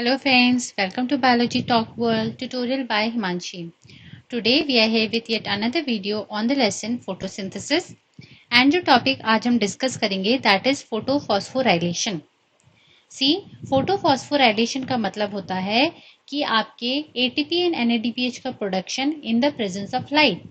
Hello friends, welcome to Biology Talk World tutorial by Himanshi. Today we are here with yet another video on the lesson photosynthesis and जो topic आज हम discuss करेंगे that is photophosphorylation. See, photophosphorylation का मतलब होता है कि आपके ATP and NADPH का production in the presence of light.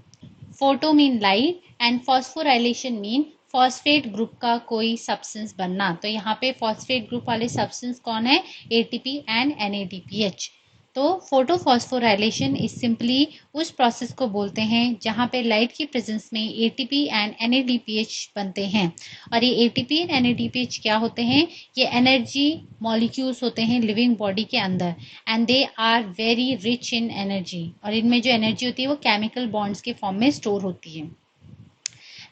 Photo mean light and phosphorylation mean phosphate group का कोई सब्सटेंस बनना. तो यहाँ पे फॉस्फेट ग्रुप वाले सब्सटेंस कौन है? ATP and NADPH. तो फोटोफॉस्फोराइलेशन इज सिंपली उस प्रोसेस को बोलते हैं जहाँ पे लाइट की प्रेजेंस में एटीपी एंड NADPH बनते हैं. और ये एटीपी एंड NADPH क्या होते हैं? ये एनर्जी मॉलिक्यूल्स होते हैं लिविंग बॉडी के अंदर and they are very rich in energy. और इनमें जो एनर्जी होती है वो केमिकल बॉन्ड्स के फॉर्म में स्टोर होती है.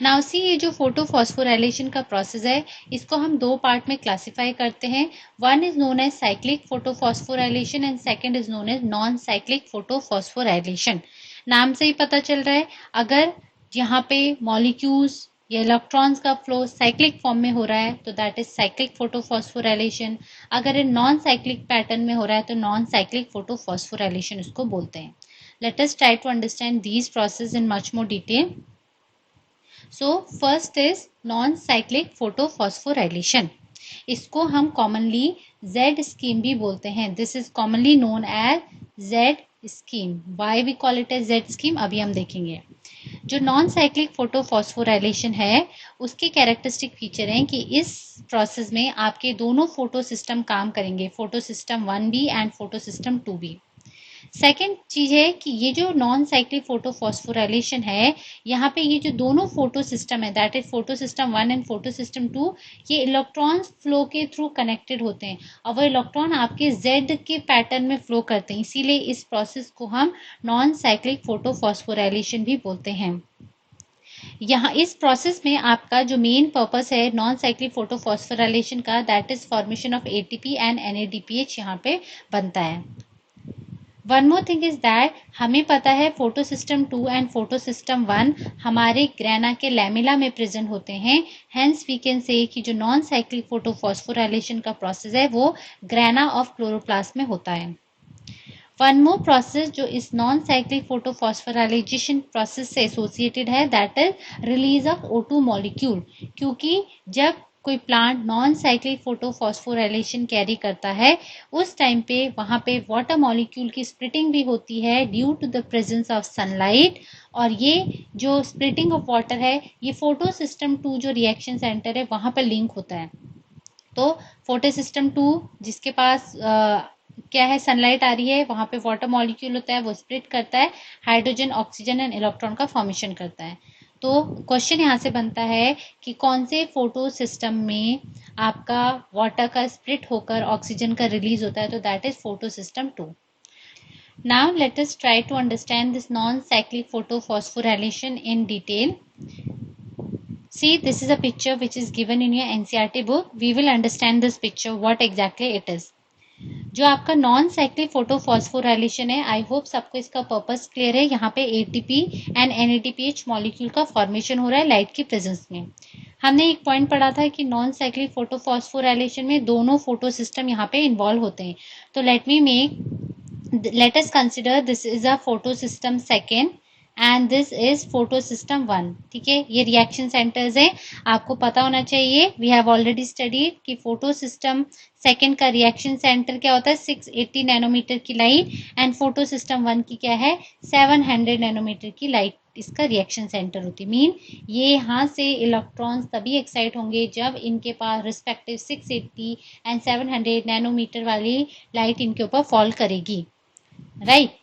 नाउ सी, ये जो फोटोफॉस्फोराइलेशन का प्रोसेस है इसको हम दो पार्ट में क्लासिफाई करते हैं. One is known as cyclic photophosphorylation and second is known as non cyclic photophosphorylation. नाम से ही पता चल रहा है, अगर यहाँ पे मॉलिक्यूल्स या इलेक्ट्रॉन्स का फ्लो साइक्लिक फॉर्म में हो रहा है तो दैट इज साइक्लिक फोटोफॉस्फोराइलेशन. अगर ये नॉन साइक्लिक पैटर्न में हो रहा है तो नॉन साइक्लिक फोटोफॉस्फोराइलेशन उसको बोलते हैं. Let us try to understand these process in much more detail. So first is non-cyclic photophosphorylation. इसको हम commonly Z scheme भी बोलते हैं. This is commonly known as Z scheme. Why we call it as Z scheme अभी हम देखेंगे. जो non cyclic photophosphorylation है उसके कैरेक्टरिस्टिक फीचर हैं कि इस प्रोसेस में आपके दोनों फोटो सिस्टम काम करेंगे, photo system 1B and photo system 2B. Second चीज है कि ये जो नॉन साइक्लिक फोटोफॉस्फोराइलेशन है यहाँ पे ये जो दोनों फोटो सिस्टम है that is photo system 1 and photo system 2, ये इलेक्ट्रॉन्स फ्लो के थ्रू कनेक्टेड होते हैं और वो इलेक्ट्रॉन आपके Z के पैटर्न में फ्लो करते हैं. इसीलिए इस प्रोसेस को हम नॉन साइक्लिक फोटोफॉस्फोराइलेशन भी बोलते हैं. यहाँ इस प्रोसेस में आपका जो मेन पर्पस है नॉन साइक्लिक फोटोफॉस्फोराइलेशन का that is formation of ATP and NADPH यहाँ पे बनता है. One more thing is that हमें पता है photo system 2 and photo system 1 हमारे ग्रेना के लैमिला में प्रेजेंट होते हैं. हेंस वी कैन से कि जो नॉन साइक्लिक फोटोफॉस्फोराइलेशन का प्रोसेस है वो ग्रेना ऑफ क्लोरोप्लास्ट में होता है. वन मोर प्रोसेस जो इस नॉन साइक्लिक फोटोफॉस्फोराइलेशन प्रोसेस से एसोसिएटेड है that is release of O2 molecule. क्योंकि जब कोई plant non cyclic photophosphorylation carry करता है उस टाइम पे वहाँ पे वाटर मॉलिक्यूल की स्प्लिटिंग भी होती है due to the presence of sunlight. और ये जो स्प्लिटिंग ऑफ वाटर है ये फोटो सिस्टम 2 जो रिएक्शन सेंटर है वहाँ पर लिंक होता है. तो फोटो सिस्टम 2 जिसके पास क्या है, सनलाइट आ रही है, वहाँ पे वाटर मॉलिक्यूल होता है, वो स्प्लिट करता है, हाइड्रोजन ऑक्सीजन एंड इलेक्ट्रॉन का फॉर्मेशन करता है. तो क्वेश्चन यहाँ से बनता है कि कौन से फोटो सिस्टम में आपका वाटर का स्प्लिट होकर ऑक्सीजन का रिलीज होता है, तो that is photo system 2. Now let us try to understand this non cyclic photophosphorylation in detail. See, this is a picture which is given in your NCERT book. We will understand this picture what exactly it is. जो आपका non cyclic photophosphorylation है, I hope सबको इसका purpose clear है. यहाँ पे ATP and NADPH molecule का formation हो रहा है लाइट की प्रेजेंस में. हमने एक पॉइंट पढ़ा था कि नॉन साइक्लिक फोटोफॉस्फोराइलेशन में दोनों फोटो सिस्टम यहाँ पे इन्वॉल्व होते हैं. तो let us consider this is a photo system second and this is photo system 1. ठीक है, ये रिएक्शन सेंटर्स हैं, आपको पता होना चाहिए. वी हैव ऑलरेडी स्टडीड कि फोटो सिस्टम सेकेंड का रिएक्शन सेंटर क्या होता है, 680 नैनोमीटर की लाइट एंड फोटो सिस्टम 1 की क्या है, 700 नैनोमीटर की लाइट इसका रिएक्शन सेंटर होती है. मीन ये यहाँ से इलेक्ट्रॉन्स तभी एक्साइट होंगे जब इनके पास रिस्पेक्टिव 680 एंड 700 नैनोमीटर वाली लाइट इनके ऊपर फॉल करेगी. राइट.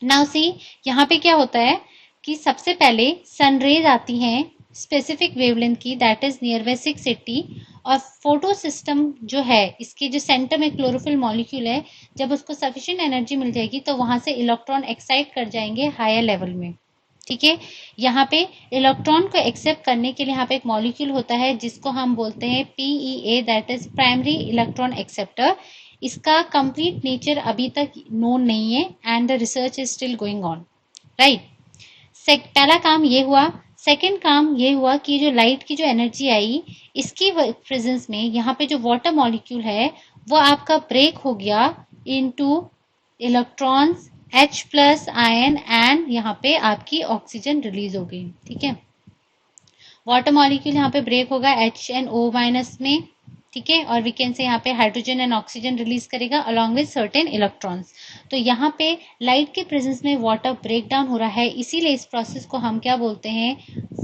नाउ सी, यहाँ पे क्या होता है कि सबसे पहले सनरेज आती हैं स्पेसिफिक वेवलेंथ की दैट इज नियर बाय 680 और फोटो सिस्टम जो है इसके जो सेंटर में क्लोरोफिल मॉलिक्यूल है जब उसको सफिशिएंट एनर्जी मिल जाएगी तो वहां से इलेक्ट्रॉन एक्साइट कर जाएंगे हायर लेवल में. ठीक है, यहाँ पे इलेक्ट्रॉन को एक्सेप्ट करने के लिए यहाँ पे एक मॉलिक्यूल होता है जिसको हम बोलते हैं PEA that is primary electron acceptor. इसका कंप्लीट नेचर अभी तक नोन नहीं है and the research is still going on. Right. पहला काम ये हुआ. सेकेंड काम ये हुआ कि जो लाइट की जो एनर्जी आई इसकी प्रेजेंस में यहाँ पे जो वाटर मॉलिक्यूल है वो आपका ब्रेक हो गया into electrons H plus ion and यहाँ पे आपकी ऑक्सीजन रिलीज हो गई। ठीक है, वाटर मॉलिक्यूल यहाँ पे ब्रेक होगा HNO माइनस में। ठीक है, और वी कैन से यहाँ पे हाइड्रोजन एंड ऑक्सीजन रिलीज करेगा अलॉन्ग विद सर्टेन इलेक्ट्रॉन्स। तो यहाँ पे लाइट के प्रेजेंस में वाटर ब्रेक डाउन हो रहा है, इसीलिए इस प्रोसेस को हम क्या बोलते हैं,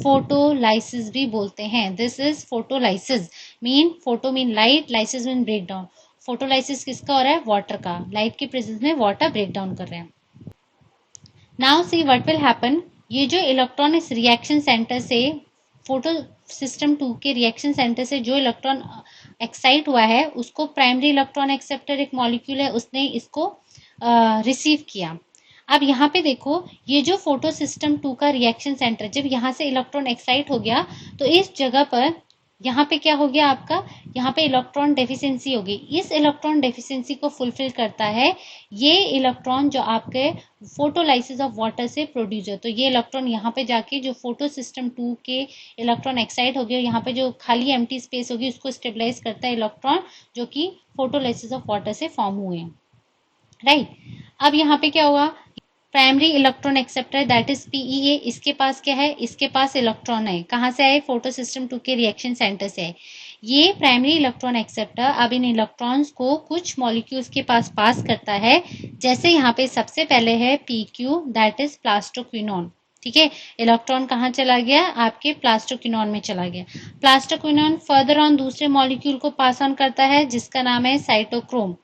फोटोलाइसिस भी बोलते हैं। This is photolysis, mean photo mean light, lysis mean break down. Photolysis किसका हो रहा है, वाटर का, लाइट के प्रेजेंस में वाटर ब्रेक डाउन कर रहे हैं। Now see what will happen, ये जो इलेक्ट्रॉन इस रिएक्शन सेंटर से, फोटो सिस्टम 2 के रिएक्शन सेंटर से जो इलेक्ट्रॉन एक्साइट हुआ है उसको प्राइमरी इलेक्ट्रॉन एक्सेप्टर एक मॉलिक्यूल है उसने इसको रिसीव किया। अब यहाँ पे देखो, ये जो फोटो सिस्टम 2 का रिएक्शन सेंटर, जब यहाँ से इलेक्ट्रॉन एक्साइट हो गया तो इस जगह पर यहाँ पे क्या हो गया आपका, यहाँ पे इलेक्ट्रॉन डेफिशिएंसी होगी। इस इलेक्ट्रॉन डेफिशिएंसी को फुलफिल करता है ये इलेक्ट्रॉन जो आपके फोटोलाइसिस ऑफ वाटर से प्रोड्यूस है। तो ये इलेक्ट्रॉन यहाँ पे जाके जो फोटो सिस्टम 2 के इलेक्ट्रॉन एक्साइट हो गया, यहाँ पे जो खाली एम्प्टी स्पेस होगी उसको स्टेबलाइज करता है इलेक्ट्रॉन जो कि फोटोलाइसिस ऑफ वाटर से फॉर्म हुए हैं। राइट, अब यहाँ पे क्या हुआ, primary electron acceptor that is PEA, इसके पास क्या है, इसके पास इलेक्ट्रॉन है, कहाँ से आए, फोटो सिस्टम 2 के रिएक्शन सेंटर से है। ये प्राइमरी इलेक्ट्रॉन एक्सेप्टर अब इन इलेक्ट्रॉन्स को कुछ मॉलिक्यूल्स के पास करता है। जैसे यहाँ पे सबसे पहले है PQ दैट इज प्लास्टोक्विनोन। ठीक है, इलेक्ट्रॉन कहाँ चला गया, आपके प्लास्टोक्विनोन में चला गया। प्लास्टोक्विनोन फर्दर ऑन दूसरे मॉलिक्यूल को पास ऑन करता है जिसका नाम है साइटोक्रोम।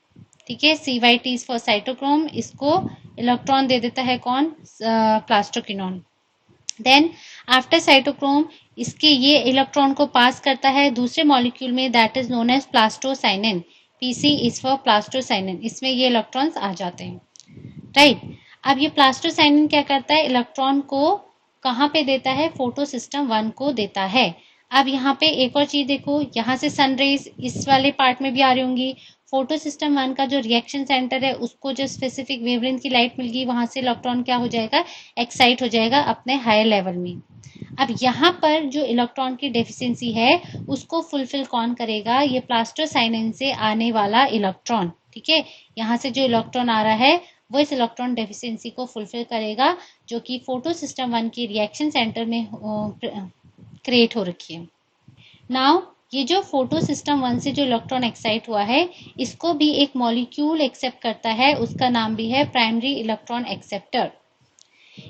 ठीक है, CYT इज फॉर साइटोक्रोम, इसको इलेक्ट्रॉन दे देता है कौन, प्लास्टोक्विनोन। देन आफ्टर साइटोक्रोम इसके ये इलेक्ट्रॉन को पास करता है दूसरे मॉलिक्यूल में that is known as plastocyanin. PC is for plastocyanin, इसमें ये इलेक्ट्रॉन्स आ जाते हैं। राइट, अब ये प्लास्टोसाइनिन क्या करता है, इलेक्ट्रॉन को कहाँ पे देता है, फोटो सिस्टम 1 को देता है। अब यहाँ पे एक और चीज देखो, यहाँ से सनरेज इस वाले पार्ट में भी आ रही होंगी। फोटो सिस्टम 1 का जो रिएक्शन सेंटर है उसको जो स्पेसिफिक वेवलेंथ की लाइट मिल गई, वहां से इलेक्ट्रॉन क्या हो जाएगा, एक्साइट हो जाएगा अपने हायर लेवल में। अब यहाँ पर जो इलेक्ट्रॉन की डेफिशिएंसी है उसको फुलफिल कौन करेगा, ये प्लास्टोसाइनिन से आने वाला इलेक्ट्रॉन। ठीक है, यहाँ से जो इलेक्ट्रॉन आ रहा है वो इस इलेक्ट्रॉन डेफिशिएंसी को फुलफिल करेगा जो कि फोटो सिस्टम 1 के रिएक्शन सेंटर में क्रिएट हो रखी है। नाउ ये जो फोटो सिस्टम 1 से जो इलेक्ट्रॉन एक्साइट हुआ है इसको भी एक मॉलिक्यूल एक्सेप्ट करता है, उसका नाम भी है प्राइमरी इलेक्ट्रॉन एक्सेप्टर।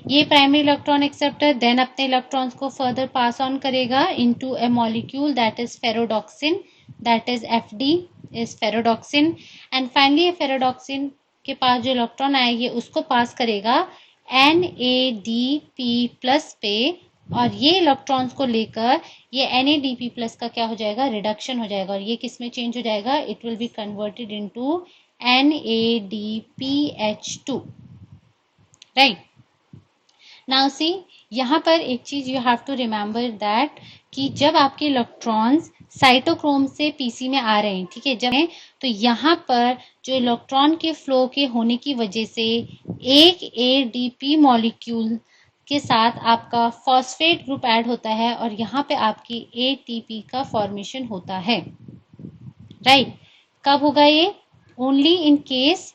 ये प्राइमरी इलेक्ट्रॉन एक्सेप्टर देन अपने इलेक्ट्रॉन्स को फर्दर पास ऑन करेगा into a molecule that is ferredoxin, that is FD is ferredoxin. And finally ferredoxin के पास जो इलेक्ट्रॉन आएगी उसको पास करेगा NADP प्लस पे, और ये इलेक्ट्रॉन्स को लेकर ये NADP प्लस का क्या हो जाएगा, रिडक्शन हो जाएगा, और ये किस में चेंज हो जाएगा, it will be converted into NADPH2। Right, now see यहाँ पर एक चीज you have to remember that कि जब आपके इलेक्ट्रॉन्स साइटोक्रोम से PC में आ रहे हैं, ठीक है, जब तो यहाँ पर जो इलेक्ट्रॉन के फ्लो के होने की वजह से एक ADP मॉलिक्यूल के साथ आपका फॉस्फेट ग्रुप ऐड होता है और यहाँ पे आपकी ATP का फॉर्मेशन होता है। राइट, कब होगा ये, ओनली इन केस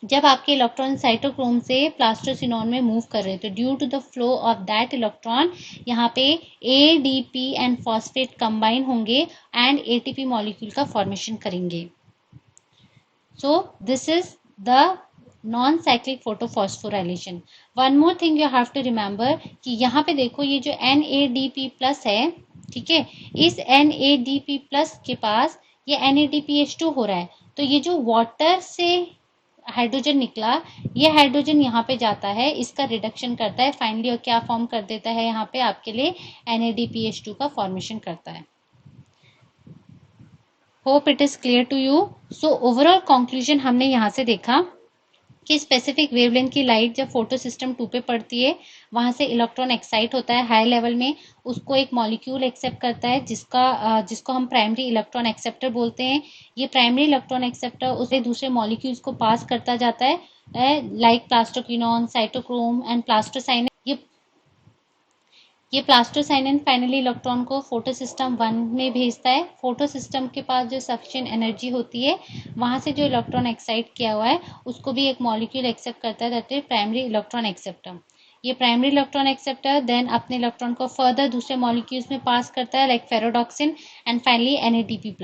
जब आपके इलेक्ट्रॉन साइटोक्रोम से प्लास्टोसिनोन में मूव कर रहे हैं। तो due to the flow of that electron यहाँ पे ADP एंड फॉस्फेट कंबाइन होंगे एंड ATP मॉलिक्यूल का फॉर्मेशन करेंगे। So this is the non cyclic photophosphorylation. One more thing you have to remember कि यहाँ पे देखो ये जो NADP प्लस है, ठीक है, इस NADP प्लस के पास ये NADPH2 हो रहा है। तो ये जो वाटर से हाइड्रोजन निकला, ये हाइड्रोजन यहाँ पे जाता है, इसका रिडक्शन करता है फाइनली, और क्या फॉर्म कर देता है यहाँ पे आपके लिए NADPH2 का फॉर्मेशन करता है। Hope it is clear to you. So overall conclusion हमने यहाँ से देखा कि स्पेसिफिक वेवलेंथ की लाइट जब फोटो सिस्टम 2 पे पड़ती है वहां से इलेक्ट्रॉन एक्साइट होता है हाई लेवल में, उसको एक मॉलिक्यूल एक्सेप्ट करता है जिसको हम प्राइमरी इलेक्ट्रॉन एक्सेप्टर बोलते हैं। ये प्राइमरी इलेक्ट्रॉन एक्सेप्टर उसे दूसरे मॉलिक्यूल्स को पास करता जाता है like plastoquinone, cytochrome and plastocyanin. ये प्लास्टोसाइनिन फाइनली इलेक्ट्रॉन को फोटो सिस्टम 1 में भेजता है। फोटो सिस्टम के पास जो सफिशिएंट एनर्जी होती है, वहां से जो इलेक्ट्रॉन एक्साइट किया हुआ है उसको भी एक मॉलिक्यूल एक्सेप्ट करता है, that is primary electron acceptor. ये प्राइमरी इलेक्ट्रॉन एक्सेप्टर देन अपने इलेक्ट्रॉन को फर्दर दूसरे मॉलिक्यूल्स में पास करता है, like ferredoxin and finally NADP+।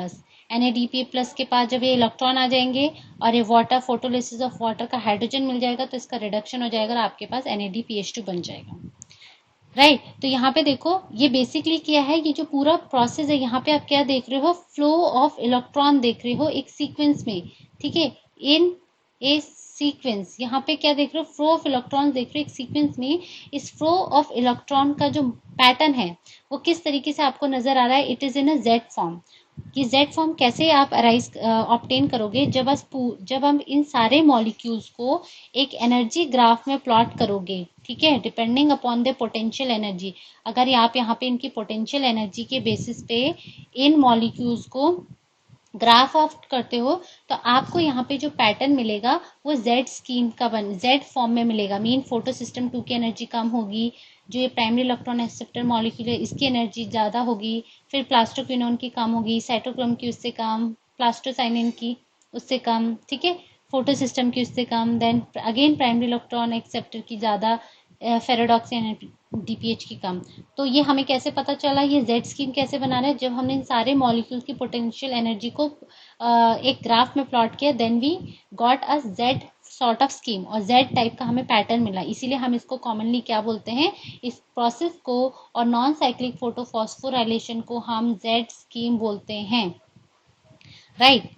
NADP+ के पास जब ये इलेक्ट्रॉन आ जाएंगे और ये वाटर फोटोलिसिस ऑफ वाटर का हाइड्रोजन मिल जाएगा तो इसका रिडक्शन हो जाएगा और आपके पास NADPH2 बन जाएगा। राइट तो यहाँ पे देखो ये बेसिकली क्या है, ये जो पूरा प्रोसेस है यहाँ पे आप क्या देख रहे हो, फ्लो ऑफ इलेक्ट्रॉन देख रहे हो एक सीक्वेंस में, ठीक है, इन ए सीक्वेंस। यहाँ पे क्या देख रहे हो, फ्लो ऑफ इलेक्ट्रॉन देख रहे हो एक सीक्वेंस में। इस फ्लो ऑफ इलेक्ट्रॉन का जो पैटर्न है वो किस तरीके से आपको नजर आ रहा है, it is in a Z form. कि जेड फॉर्म कैसे आप अराइज ऑब्टेन करोगे, जब हम इन सारे मॉलिक्यूल्स को एक एनर्जी ग्राफ में प्लॉट करोगे, ठीक है, depending upon the potential energy. अगर आप यहाँ पे इनकी पोटेंशियल एनर्जी के बेसिस पे इन मॉलिक्यूल्स को ग्राफ ऑफ करते हो तो आपको यहाँ पे जो पैटर्न मिलेगा वो जेड स्कीम का जेड फॉर्म में मिलेगा। मीन फोटो सिस्टम 2 की एनर्जी कम होगी, जो ये प्राइमरी इलेक्ट्रॉन एक्सेप्टर मॉलिक्यूल है इसकी एनर्जी ज़्यादा होगी, फिर प्लास्टोक्विनोन की कम होगी, साइटोक्रोम की उससे कम, प्लास्टोसाइनिन की उससे कम, ठीक है, फोटो सिस्टम की उससे कम, then again primary electron acceptor की ज़्यादा, फेरोडॉक्सिन DPH की कम। तो ये हमें कैसे पता चला, ये जेड स्कीम कैसे बनाना है, जब हमने इन सारे मॉलिक्यूल्स की पोटेंशियल एनर्जी को एक ग्राफ में प्लॉट किया, then we got a Z sort of scheme और जेड टाइप का हमें पैटर्न मिला। इसीलिए हम इसको कॉमनली क्या बोलते हैं, इस प्रोसेस को और नॉन साइक्लिक फोटोफॉस्फोराइलेशन को हम जेड स्कीम बोलते हैं। राइट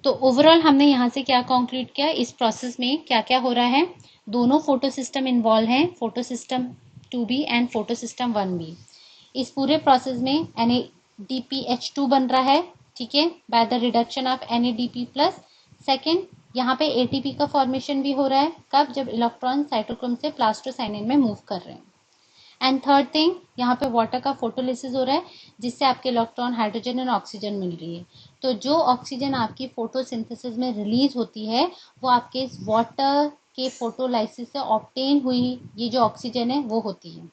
तो ओवरऑल हमने यहाँ से क्या कंक्लूड किया, इस प्रोसेस में क्या क्या हो रहा है, दोनों फोटो सिस्टम इन्वॉल्व हैं, photo system 2B and photo system 1B। इस पूरे प्रोसेस में NADPH2 बन रहा है, ठीक है, by the reduction of NADP+। Second, यहाँ पे ATP का फॉर्मेशन भी हो रहा है, कब, जब इलेक्ट्रॉन साइटोक्रोम से प्लास्टोसाइनिन में मूव कर रहे हैं। एंड थर्ड थिंग, यहाँ पे वाटर का फोटोलिसिस हो रहा है जिससे आपके इलेक्ट्रॉन, हाइड्रोजन एंड ऑक्सीजन मिल रही है। तो जो ऑक्सीजन आपकी फोटोसिंथेसिस में रिलीज होती है वो आपके इस वाटर के फोटोलाइसिस से ऑब्टेन हुई ये जो ऑक्सीजन है वो होती है।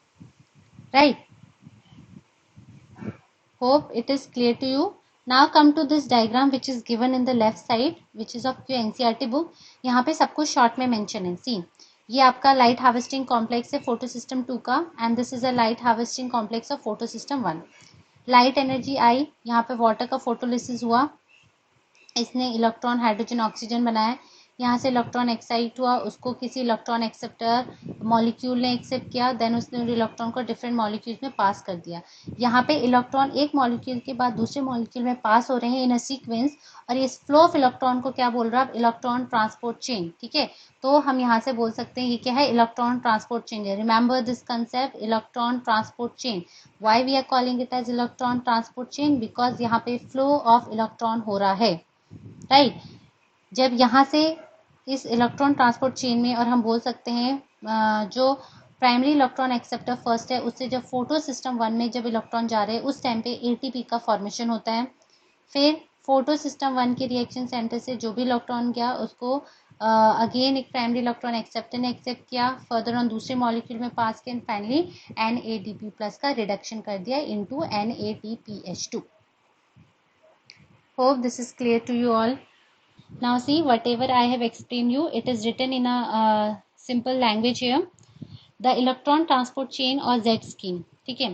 Right, hope it is clear to you. Now come to this diagram which is given in the left side which is of your NCERT book. यहाँ पे सब कुछ शॉर्ट में मेंशन है। सी, ये आपका लाइट हार्वेस्टिंग कॉम्प्लेक्स है photo system 2 का, and this is a light harvesting complex of photo system 1। Light energy आई, यहाँ पे वाटर का फोटोलिसिस हुआ, इसने इलेक्ट्रॉन, हाइड्रोजन, ऑक्सीजन बनाया, यहाँ से इलेक्ट्रॉन एक्साइट हुआ, उसको किसी इलेक्ट्रॉन एक्सेप्टर मॉलिक्यूल ने एक्सेप्ट किया, देन उसने इलेक्ट्रॉन को डिफरेंट मॉलिक्यूल्स में पास कर दिया। यहाँ पे इलेक्ट्रॉन एक मॉलिक्यूल के बाद दूसरे मॉलिक्यूल में पास हो रहे हैं इन अ सीक्वेंस, और इस फ्लो ऑफ इलेक्ट्रॉन को क्या बोल रहा है, इलेक्ट्रॉन ट्रांसपोर्ट चेन, ठीक है। तो हम यहाँ से बोल सकते हैं ये क्या है, electron transport chain. Remember this concept, electron transport chain. Why we are calling it as electron transport chain, because यहाँ पे फ्लो ऑफ इलेक्ट्रॉन हो रहा है। राइट, जब यहाँ से इस इलेक्ट्रॉन ट्रांसपोर्ट चेन में, और हम बोल सकते हैं जो प्राइमरी इलेक्ट्रॉन एक्सेप्टर फर्स्ट है उससे जब फोटो सिस्टम 1 में जब इलेक्ट्रॉन जा रहे हैं उस टाइम पे ATP का फॉर्मेशन होता है। फिर फोटो सिस्टम 1 के रिएक्शन सेंटर से जो भी इलेक्ट्रॉन गया उसको अगेन एक प्राइमरी इलेक्ट्रॉन एक्सेप्टर ने एक्सेप्ट किया, फर्दर ऑन दूसरे मॉलिक्यूल में पास किया, फाइनली NADP+ का रिडक्शन कर दिया into NADPH2। Hope this is clear to you all. Now see, whatever I have explained you, it is written in a simple language here. The electron transport chain or Z scheme. ठीक है,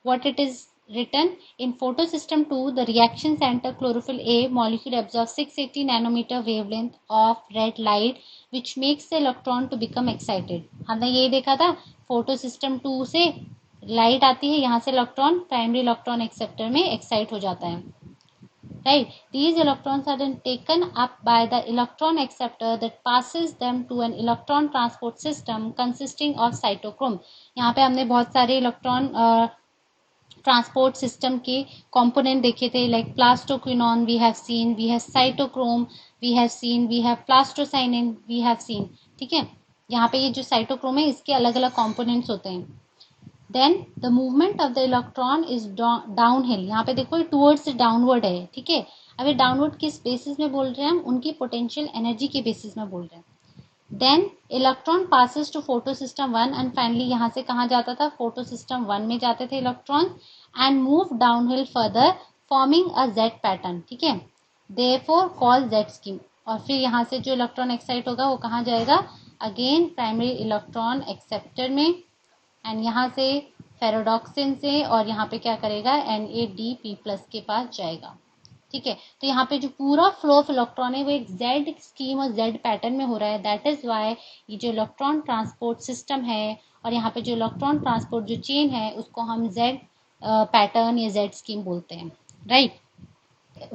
what it is written in photosystem 2, the reaction center chlorophyll A molecule absorbs 680 nanometer wavelength of red light, which makes the electron to become excited. हमने यही देखा था, photosystem 2 से light आती है, यहाँ से इलेक्ट्रॉन प्राइमरी इलेक्ट्रॉन एक्सेप्टर में एक्साइट हो जाता है। Right, these electrons are then taken up by the electron acceptor that passes them to an electron transport system consisting of cytochrome. यहाँ पे हमने बहुत सारे इलेक्ट्रॉन ट्रांसपोर्ट सिस्टम के कंपोनेंट देखे थे, like plastoquinone we have seen, we have cytochrome we have seen, we have plastocyanin we have seen. ठीक है, यहाँ पे ये जो साइटोक्रोम है इसके अलग अलग कंपोनेंट्स होते हैं। Then the movement of the electron is down hill, यहाँ पे देखो टूवर्ड्स डाउनवर्ड है। ठीक है, अब ये डाउनवर्ड किस बेसिस में बोल रहे हैं हम, उनकी पोटेंशियल एनर्जी के बेसिस में बोल रहे हैं। Then electron passes to photo system 1 and finally यहाँ से कहाँ जाता था, फोटो सिस्टम 1 में जाते थे electron and move downhill further forming a Z pattern, ठीक है, देयरफॉर कॉल जेड स्कीम। और फिर यहाँ से जो इलेक्ट्रॉन एक्साइट होगा वो कहाँ जाएगा, अगेन प्राइमरी इलेक्ट्रॉन एक्सेप्टर में एंड यहाँ से फेरोडॉक्सिन से और यहाँ पे क्या करेगा, NADP+ के पास जाएगा, ठीक है। तो यहाँ पे जो पूरा फ्लो ऑफ इलेक्ट्रॉन है वो एक जेड स्कीम और जेड पैटर्न में हो रहा है। दैट इज वाई ये जो इलेक्ट्रॉन ट्रांसपोर्ट सिस्टम है और यहाँ पे जो इलेक्ट्रॉन ट्रांसपोर्ट जो चेन है उसको हम जेड पैटर्न या जेड स्कीम बोलते हैं, right.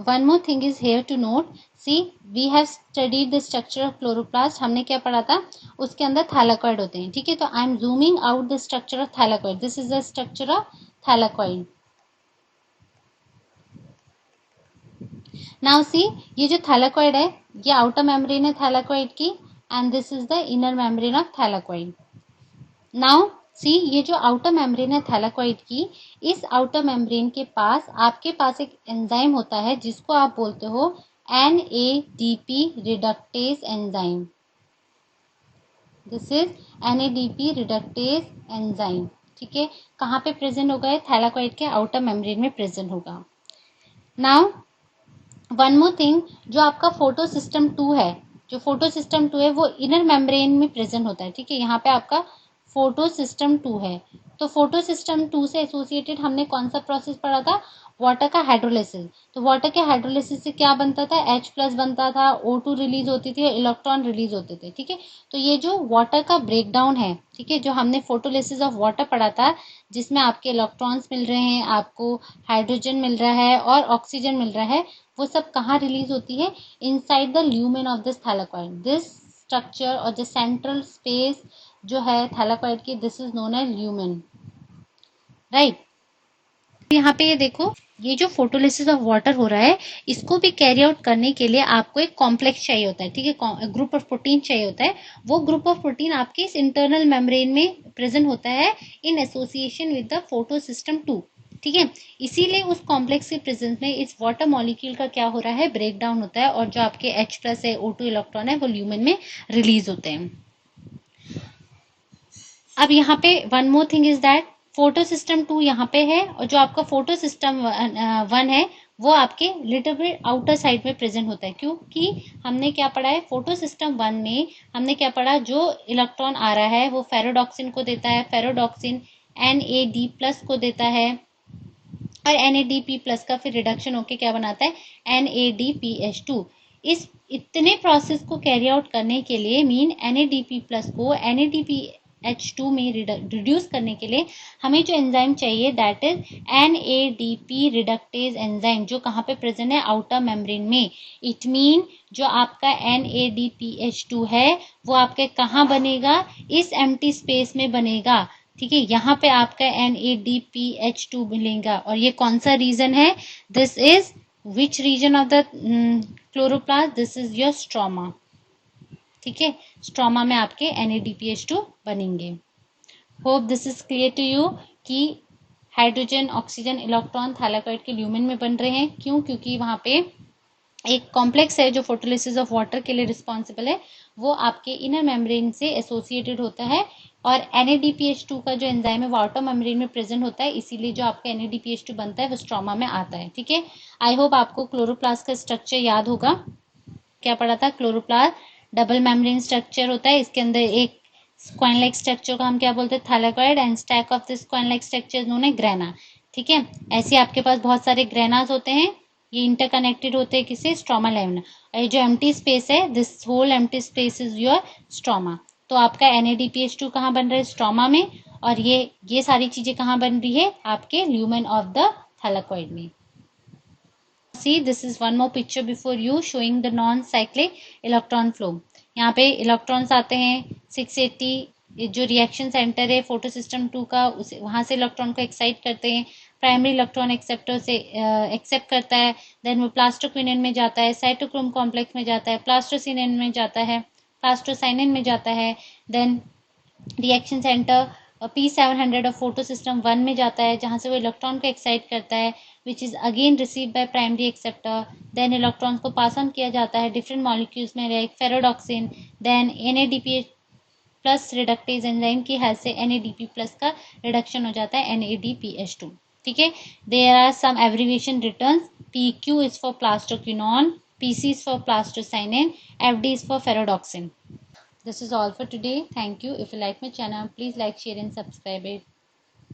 One more thing is here to note. See, we have studied the structure of chloroplast. हमने क्या पढ़ा था, उसके अंदर थैलाकॉइड होते हैं, ठीक है। तो I am zooming out the structure of thylakoid. This is the structure of thylakoid. Now see, ये जो थैलाकॉइड है ये आउटर मेम्ब्रेन है थैलाकॉइड की and this is the inner membrane of thylakoid. Now see, ये जो आउटर मेम्ब्रेन है thylakoid की, इस आउटर मेम्ब्रेन के पास आपके पास एक एंजाइम होता है जिसको आप बोलते हो NADP reductase enzyme. This is NADP reductase enzyme, ठीक है। कहाँ पे प्रेजेंट होगा, है थैलाकॉइड के आउटर मेम्ब्रेन में प्रेजेंट होगा। नाउ वन मोर थिंग, जो आपका फोटो सिस्टम 2 है, जो फोटो सिस्टम 2 है वो इनर मेम्ब्रेन में प्रेजेंट होता है, ठीक है। यहाँ पे आपका फोटो सिस्टम 2 है। तो फोटो सिस्टम 2 से एसोसिएटेड हमने कौन सा प्रोसेस पढ़ा था, वाटर का हाइड्रोलिसिस। तो वाटर के हाइड्रोलिसिस से क्या बनता था, H+ बनता था, O2 रिलीज होती थी, इलेक्ट्रॉन रिलीज होते थे, ठीक है। तो ये जो वाटर का ब्रेकडाउन है, ठीक है, जो हमने फोटोलिसिस ऑफ वाटर पढ़ा था जिसमें आपके इलेक्ट्रॉन्स मिल रहे हैं, आपको हाइड्रोजन मिल रहा है और ऑक्सीजन मिल रहा है, वो सब कहाँ रिलीज होती है, inside the lumen of this thylakoid. This structure और द सेंट्रल स्पेस जो है थैलाकॉइड की, this is known as lumen, right. यहाँ पे ये देखो, ये जो फोटोलिसिस ऑफ वाटर हो रहा है इसको भी कैरी आउट करने के लिए आपको एक कॉम्प्लेक्स चाहिए होता है, ठीक है, ग्रुप ऑफ प्रोटीन चाहिए होता है। वो ग्रुप ऑफ प्रोटीन आपके इस इंटरनल मेम्ब्रेन में प्रेजेंट होता है in association with the photo system 2, ठीक है। इसीलिए उस कॉम्प्लेक्स के प्रेजेंस में इस वाटर मॉलिक्यूल का क्या हो रहा है, ब्रेक डाउन होता है और जो आपके H+ है, O2 इलेक्ट्रॉन है, वो ल्यूमेन में रिलीज होते हैं। अब यहाँ पे one more thing is that photo system 2 यहाँ पे है और जो आपका फोटो सिस्टम 1 है वो आपके लिटिल बिट आउटर साइड में प्रेजेंट होता है, क्योंकि हमने क्या पढ़ा है, फोटो सिस्टम 1 में हमने क्या पढ़ा, जो इलेक्ट्रॉन आ रहा है वो फेरोडॉक्सिन को देता है, फेरोडॉक्सिन NAD+ को देता है और NADP+ का फिर रिडक्शन होके क्या बनाता है, NADPH2। इस इतने प्रोसेस को कैरी आउट करने के लिए मीन NADP+ को NADPH2 में रिड्यूस करने के लिए हमें जो एंजाइम चाहिए that is NADP reductase enzyme, जो कहाँ पे प्रेजेंट है, आउटर मेम्ब्रेन में। इट मीन जो आपका NADPH2 है वो आपके कहाँ बनेगा, इस एम्प्टी स्पेस में बनेगा, ठीक है। यहाँ पे आपका NADPH2 मिलेगा और ये कौन सा रीजन है, this is which region of the chloroplast, this is your stroma, ठीक है। स्ट्रोमा में आपके NADPH2 बनेंगे। Hope this is clear to you कि हाइड्रोजन, ऑक्सीजन, इलेक्ट्रॉन थैलाकॉइड के ल्यूमेन में बन रहे हैं, क्यों, क्योंकि वहां पे एक कॉम्प्लेक्स है जो फोटोलिसिस ऑफ वाटर के लिए रिस्पॉन्सिबल है, वो आपके इनर मेम्ब्रेन से एसोसिएटेड होता है और NADPH2 का जो एंजाइम है वो आउटर मेम्ब्रेन में प्रेजेंट होता है, इसीलिए जो आपका NADPH2 बनता है वो स्ट्रोमा में आता है, ठीक है। आई होप आपको क्लोरोप्लास्ट का स्ट्रक्चर याद होगा। क्या पढ़ा था, क्लोरोप्लास्ट डबल मेम्ब्रेन स्ट्रक्चर होता है, इसके अंदर एक स्क्वाइन लाइक स्ट्रक्चर को हम क्या बोलते हैं, thylakoid, and stack of the स्क्वाइन लाइक स्ट्रक्चर नोन है ग्रेना, ठीक है। ऐसे आपके पास बहुत सारे ग्रेनास होते हैं, ये इंटरकनेक्टेड होते हैं किसी स्ट्रोमा लेवल। ये जो एम्प्टी स्पेस है, this whole empty space is your stroma. तो आपका NADPH2 कहाँ बन रहा है, स्ट्रोमा में, और ये सारी चीजें कहाँ बन रही है, आपके ल्यूमेन ऑफ द थैलाकॉइड में। See, this is one more picture before you showing the non-cyclic electron flow. यहाँ पे इलेक्ट्रॉन्स आते हैं 680, जो रिएक्शन सेंटर है फोटो सिस्टम 2 का, उसे वहां से इलेक्ट्रॉन को एक्साइट करते हैं, प्राइमरी इलेक्ट्रॉन एक्सेप्टर से एक्सेप्ट करता है, देन वो प्लास्टोक्विनिन में जाता है, साइटोक्रोम कॉम्प्लेक्स में जाता है, प्लास्टोसिनिन में जाता है, प्लास्टोसाइनिन में जाता है, then reaction centre P700 of photo system 1 में जाता है, जहां से वो इलेक्ट्रॉन को एक्साइट करता है, which is again receive by primary acceptor, then electrons को पास ऑन किया जाता है डिफरेंट मॉलिक्यूल्स में, like ferredoxin, then NADPH plus reductase enzyme की हेल्प से NADP प्लस का रिडक्शन हो जाता है NADPH2। ठीक है, there are some abbreviation written, PQ is for plastoquinone, PC is for plastocyanin, FD is for ferredoxin. This is all for today. Thank you. If you like my channel, please like, share and subscribe it.